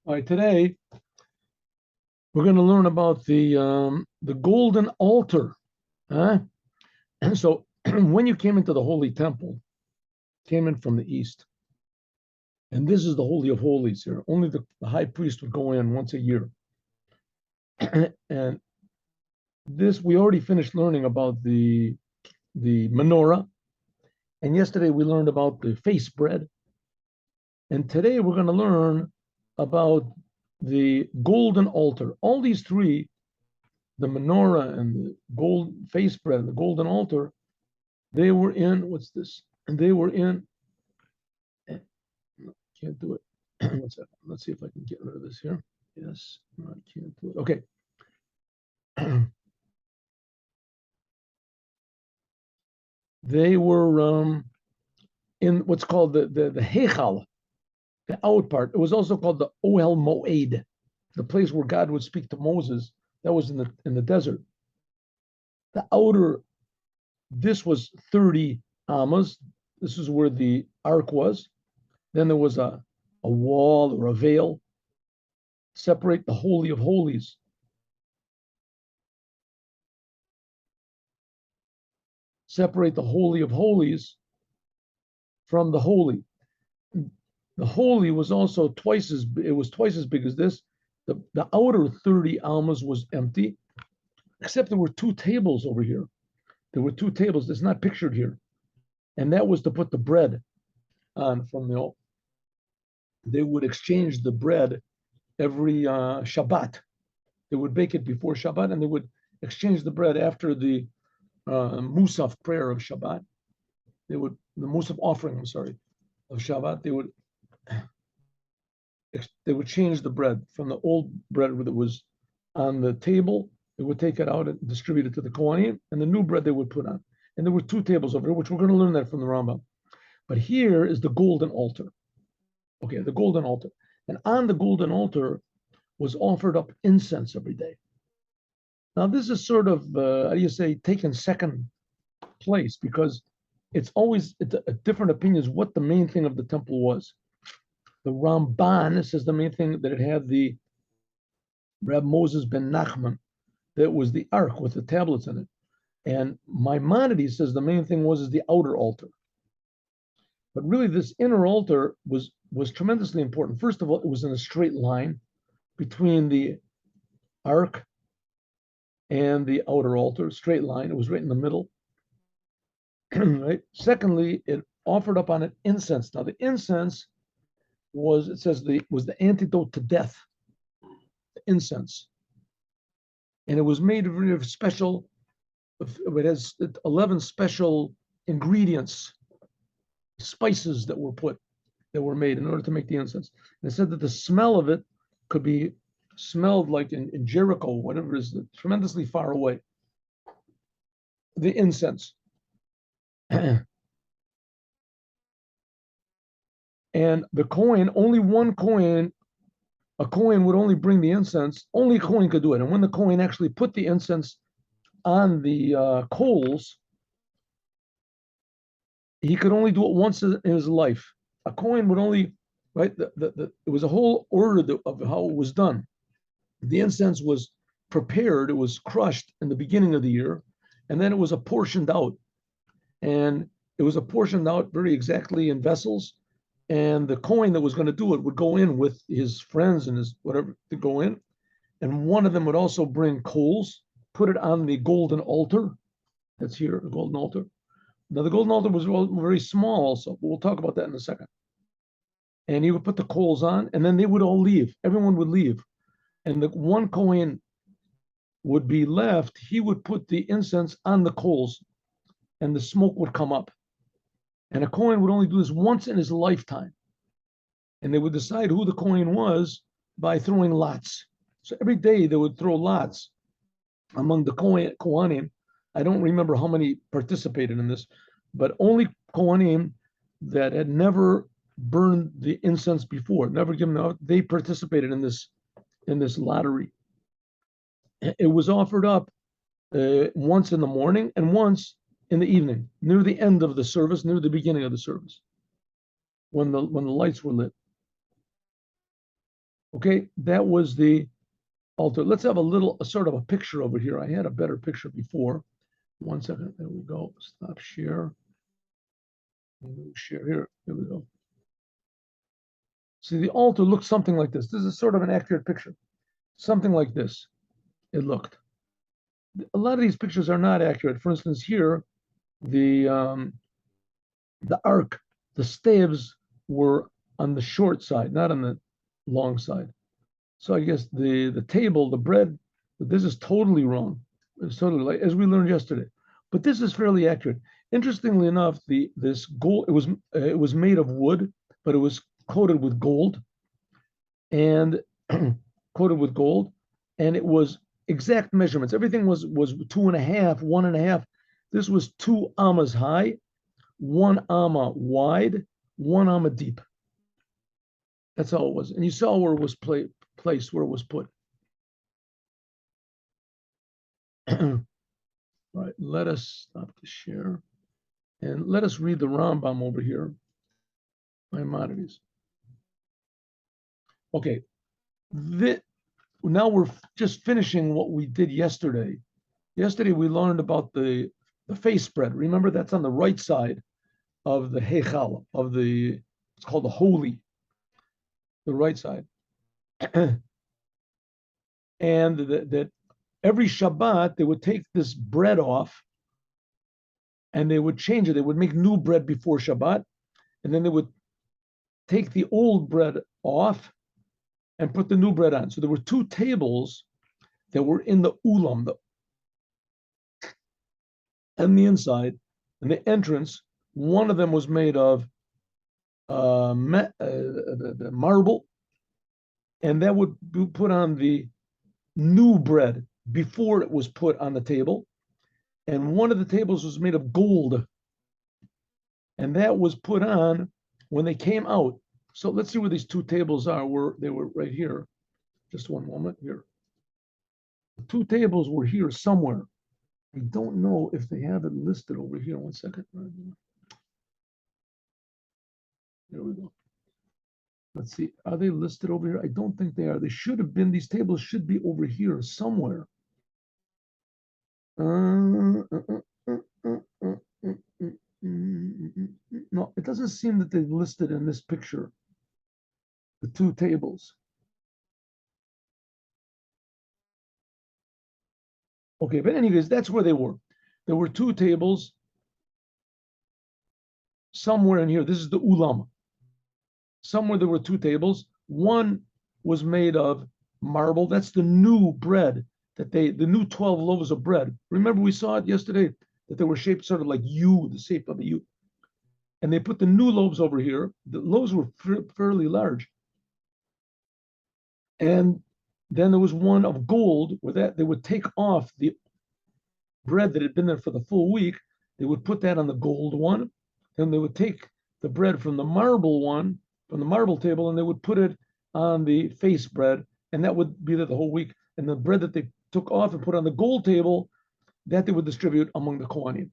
All right, today we're going to learn about the golden altar. Huh? And so when you came into the holy temple, came in from the east, and this is the Holy of Holies here. Only the high priest would go in once a year. And this, we already finished learning about the menorah. And yesterday we learned about the face bread. And today we're going to learn about the golden altar. All these three, the menorah and the gold face bread, the golden altar, they were in, what's this? And they were in, can't do it. What's that? Let's see if I can get rid of this here. Yes, no, I can't do it. Okay. They were in what's called the Heichal, the out part. It was also called the Ohel Moed, the place where God would speak to Moses. That was in the desert. The outer, this was 30 amas. This is where the ark was. Then there was a wall or a veil separate the Holy of Holies. Separate the Holy of Holies from the holy. The holy was also twice as big as this. The outer 30 almas was empty, except there were two tables over here. There were two tables that's not pictured here. And that was to put the bread on from the. They would exchange the bread every Shabbat. They would bake it before Shabbat, and they would exchange the bread after the Musaf prayer of Shabbat. The Musaf offering, I'm sorry, of Shabbat. They would change the bread from the old bread that was on the table. They would take it out and distribute it to the Kohanim, and the new bread they would put on. And there were two tables over here, which we're going to learn that from the Rambam. But here is the golden altar. Okay, the golden altar. And on the golden altar was offered up incense every day. Now, this is sort of, how do you say, taken second place, because it's always a different opinions what the main thing of the temple was. The Ramban says the main thing that it had the Reb Moses ben Nachman, that was the ark with the tablets in it. And Maimonides says the main thing was the outer altar. But really, this inner altar was tremendously important. First of all, it was in a straight line between the ark and the outer altar, straight line. It was right in the middle. Right. Secondly, it offered up on it incense. Now, the incense was the antidote to death. The incense, and it was made of special. It has 11 special ingredients, spices that were made in order to make the incense. And it said that the smell of it could be smelled like in Jericho, whatever it is, tremendously far away. The incense. And the coin, only one coin, a coin would only bring the incense, only a coin could do it. And when the coin actually put the incense on the coals, he could only do it once in his life. A coin would only, right? It was a whole order of how it was done. The incense was prepared, it was crushed in the beginning of the year, and then it was apportioned out. And it was apportioned out very exactly in vessels. And the coin that was going to do it would go in with his friends and his whatever to go in. And one of them would also bring coals, put it on the golden altar. That's here, the golden altar. Now, the golden altar was very small also, but we'll talk about that in a second. And he would put the coals on, and then they would all leave. Everyone would leave. And the one coin would be left. He would put the incense on the coals, and the smoke would come up. And a Kohen would only do this once in his lifetime. And they would decide who the Kohen was by throwing lots. So every day they would throw lots among the Kohanim. I don't remember how many participated in this, but only Kohanim that had never burned the incense before, never given out, they participated in this lottery. It was offered up once in the morning and once in the evening, near the end of the service, near the beginning of the service, when the lights were lit. Okay, that was the altar. Let's have a sort of a picture over here. I had a better picture before. 1 second. There we go. Stop share. Share here. There we go. See, the altar looks something like this. This is sort of an accurate picture. Something like this. It looked. A lot of these pictures are not accurate. For instance, here, the ark, the staves were on the short side, not on the long side. So I guess the table, the bread, this is totally wrong. It's totally like as we learned yesterday. But this is fairly accurate. Interestingly enough, this gold it was made of wood, but it was coated with gold, and coated with gold, and it was exact measurements. Everything was 2.5, 1.5. This was 2 amas high, 1 amma wide, 1 amma deep. That's all it was. And you saw where it was placed, where it was put. All right, let us stop the share. And let us read the Rambam over here. Maimonides. Okay. Now we're just finishing what we did yesterday. Yesterday we learned about the face spread. Remember, that's on the right side of the Heichal, it's called the holy, the right side. And that every Shabbat they would take this bread off and they would change it. They would make new bread before Shabbat, and then they would take the old bread off and put the new bread on. So there were 2 tables that were in the ulam, and the inside, and the entrance. One of them was made of marble, and that would be put on the new bread before it was put on the table. And one of the tables was made of gold, and that was put on when they came out. So let's see where these 2 tables are. They were right here. Just one moment here. The 2 tables were here somewhere. I don't know if they have it listed over here. 1 second. There we go. Let's see. Are they listed over here? I don't think they are. They should have been. These tables should be over here somewhere. No, it doesn't seem that they've listed in this picture the 2 tables. Okay, but anyways, that's where they were. There were 2 tables somewhere in here. This is the ulam. Somewhere there were 2 tables. One was made of marble. That's the new bread the new 12 loaves of bread. Remember, we saw it yesterday that they were shaped sort of like U, the shape of a U. And they put the new loaves over here. The loaves were fairly large. And then there was one of gold where that they would take off the bread that had been there for the full week. They would put that on the gold one. Then they would take the bread from the marble one, from the marble table, and they would put it on the face bread, and that would be there the whole week. And the bread that they took off and put on the gold table, that they would distribute among the Kohanim.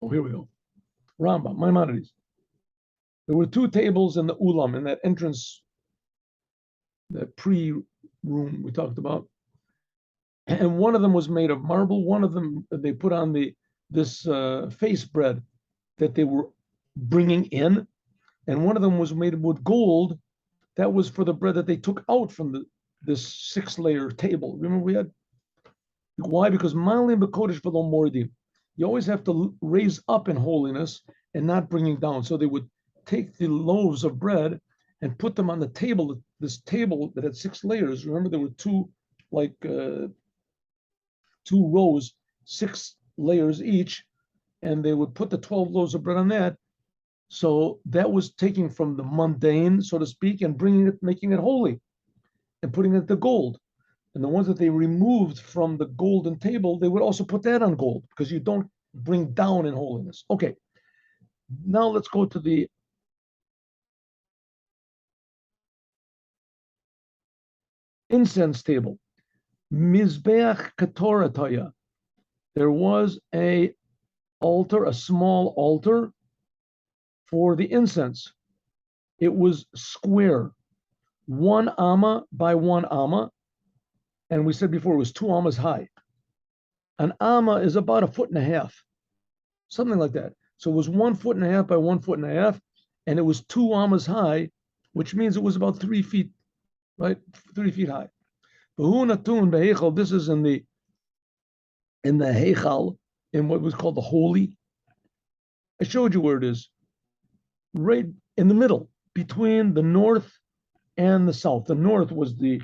Oh, here we go. Rambam, Maimonides. There were 2 tables in the ulam, in that entrance, that pre-room we talked about. And one of them was made of marble. One of them, they put on this face bread that they were bringing in. And one of them was made with gold. That was for the bread that they took out from this 6-layer table. Remember we had? Why? Because malim b'kodesh v'lo mordim. You always have to raise up in holiness and not bringing down. So they would take the loaves of bread and put them on the table, this table that had 6 layers. Remember, there were 2 rows, 6 layers each, and they would put the 12 loaves of bread on that. So that was taking from the mundane, so to speak, and making it holy, and putting it to gold. And the ones that they removed from the golden table, they would also put that on gold, because you don't bring down in holiness. Okay, now let's go to the incense table. Mizbeach Katorataya. There was a altar, a small altar for the incense. it was square, 1 amma by 1 amma, and we said before it was 2 ammas high. An amma is about 1.5 feet, something like that. So it was 1.5 feet by 1.5 feet, and it was 2 ammas high, which means it was about 3 feet, right? 3 feet high. This is in the heichal, in what was called the holy. I showed you where it is, right in the middle, between the north and the south. The north was the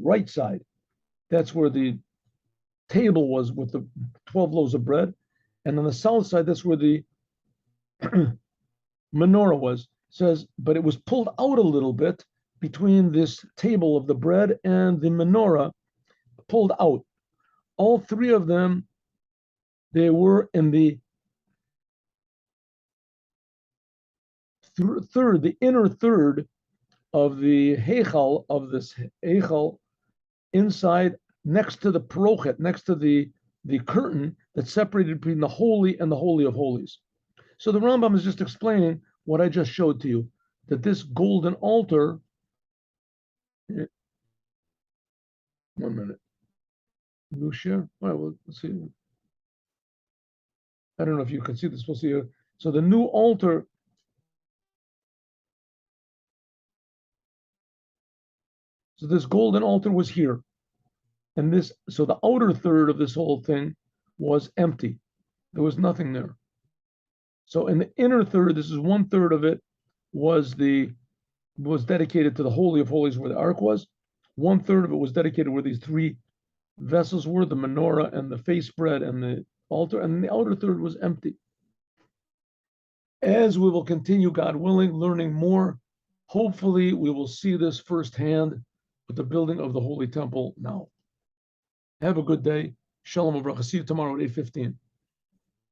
right side. That's where the table was with the 12 loaves of bread. And on the south side, that's where the menorah was. It says, but it was pulled out a little bit between this table of the bread and the menorah, pulled out. All three of them, they were in the third, the inner third of the heichal, of this heichal, inside, next to the parochet, next to the curtain that separated between the holy and the holy of holies. So the Rambam is just explaining what I just showed to you, that this golden altar, 1 minute, new share. Well, let's see. I don't know if you can see this. We'll see here. So the new altar, so this golden altar was here. And this, so the outer third of this whole thing was empty. There was nothing there. So in the inner third, this is 1/3 of it, was dedicated to the Holy of Holies where the ark was. 1/3 of it was dedicated where these three vessels were, the menorah and the face bread and the altar, and the outer third was empty. As we will continue, God willing, learning more, hopefully we will see this firsthand with the building of the Holy Temple now. Have a good day. Shalom Avraham. See you tomorrow at 8:15.